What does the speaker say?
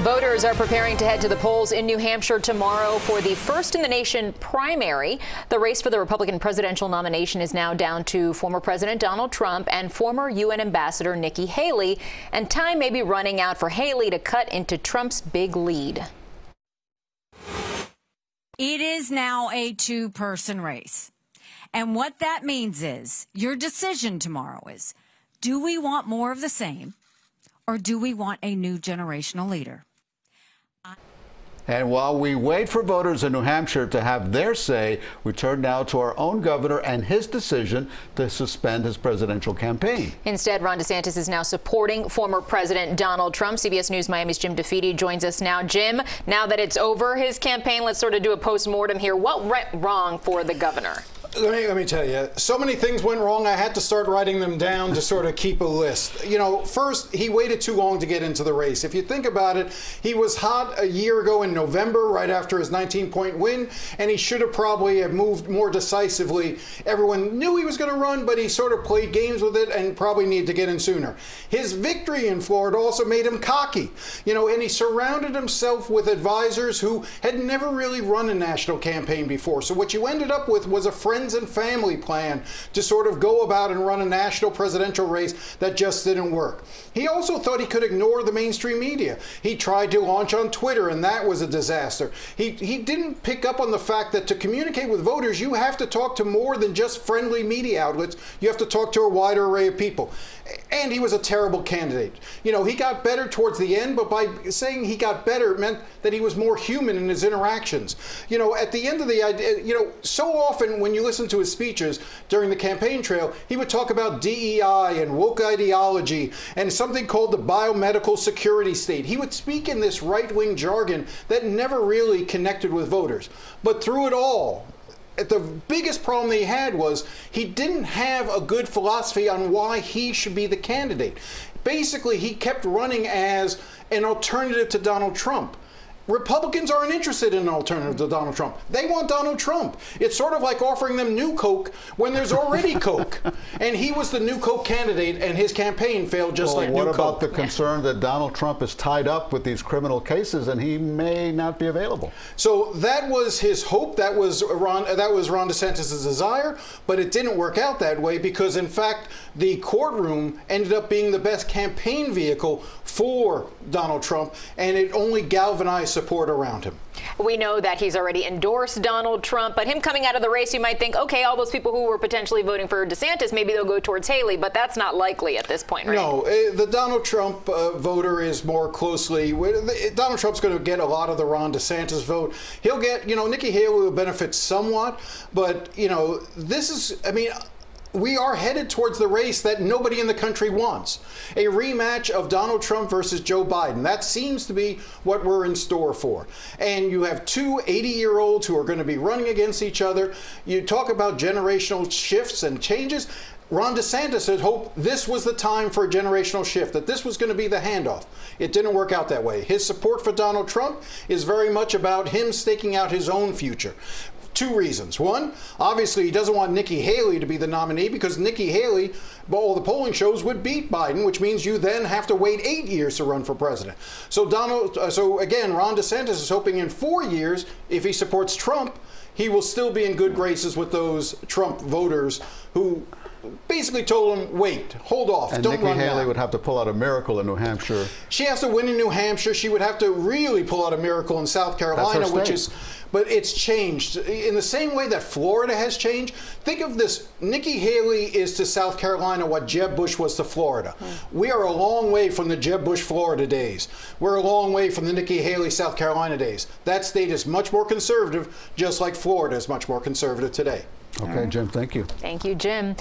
Voters are preparing to head to the polls in New Hampshire tomorrow for the first-in-the-nation primary. The race for the Republican presidential nomination is now down to former President Donald Trump and former UN Ambassador Nikki Haley, and time may be running out for Haley to cut into Trump's big lead. It is now a two-person race. And what that means is your decision tomorrow is, do we want more of the same, or do we want a new generational leader? And while we wait for voters in New Hampshire to have their say, we turn now to our own governor and his decision to suspend his presidential campaign. Instead, Ron DeSantis is now supporting former President Donald Trump. CBS News Miami's Jim DeFede joins us now. Jim, now that it's over his campaign, let's sort of do a post-mortem here. What went wrong for the governor? Let me tell you, so many things went wrong, I had to start writing them down to sort of keep a list. You know, first, he waited too long to get into the race. If you think about it, he was hot a year ago in November, right after his 19-point win, and he should have probably have moved more decisively. Everyone knew he was going to run, but he sort of played games with it and probably needed to get in sooner. His victory in Florida also made him cocky, you know, and he surrounded himself with advisors who had never really run a national campaign before. So what you ended up with was a friends and family plan to sort of go about and run a national presidential race that just didn't work. He also thought he could ignore the mainstream media. He tried to launch on Twitter, and that was a disaster. He didn't pick up on the fact that to communicate with voters, you have to talk to more than just friendly media outlets. You have to talk to a wider array of people. And he was a terrible candidate. You know, he got better towards the end, but by saying he got better, it meant that he was more human in his interactions. You know, at the end of the idea, you know, so often when you listen to his speeches during the campaign trail, he would talk about DEI and woke ideology and something called the biomedical security state. He would speak in this right-wing jargon that never really connected with voters. But through it all, the biggest problem that he had was he didn't have a good philosophy on why he should be the candidate. Basically, he kept running as an alternative to Donald Trump. Republicans aren't interested in an alternative to Donald Trump. They want Donald Trump. It's sort of like offering them new Coke when there's already Coke. And he was the new Coke candidate, and his campaign failed just like new Coke. What about the concern that Donald Trump is tied up with these criminal cases and he may not be available? So that was his hope. That was Ron DeSantis' desire, but it didn't work out that way because, in fact, the courtroom ended up being the best campaign vehicle for Donald Trump, and it only galvanized support around him. We know that he's already endorsed Donald Trump, but him coming out of the race, you might think, okay, all those people who were potentially voting for DeSantis, maybe they'll go towards Haley, but that's not likely at this point, right? No, the Donald Trump voter is more closely, Donald Trump's going to get a lot of the Ron DeSantis vote. He'll get, you know, Nikki Haley will benefit somewhat, but, you know, this is, I mean, we are headed towards the race that nobody in the country wants. A rematch of Donald Trump versus Joe Biden. That seems to be what we're in store for. And you have two 80-year-olds who are going to be running against each other. You talk about generational shifts and changes. Ron DeSantis had hoped this was the time for a generational shift, that this was going to be the handoff. It didn't work out that way. His support for Donald Trump is very much about him staking out his own future. Two reasons. One, obviously he doesn't want Nikki Haley to be the nominee because Nikki Haley, all the polling shows, would beat Biden, which means you then have to wait 8 years to run for president. So again, Ron DeSantis is hoping in 4 years, if he supports Trump, he will still be in good graces with those Trump voters who basically told him, wait, hold off, and don't Nikki run now. Haley would have to pull out a miracle in New Hampshire. She has to win in New Hampshire. She would have to really pull out a miracle in South Carolina, which is, but it's changed. In the same way that Florida has changed, think of this, Nikki Haley is to South Carolina what Jeb Bush was to Florida. We are a long way from the Jeb Bush Florida days. We're a long way from the Nikki Haley South Carolina days. That state is much more conservative, just like Florida is much more conservative today. Okay, Jim, thank you. Thank you, Jim.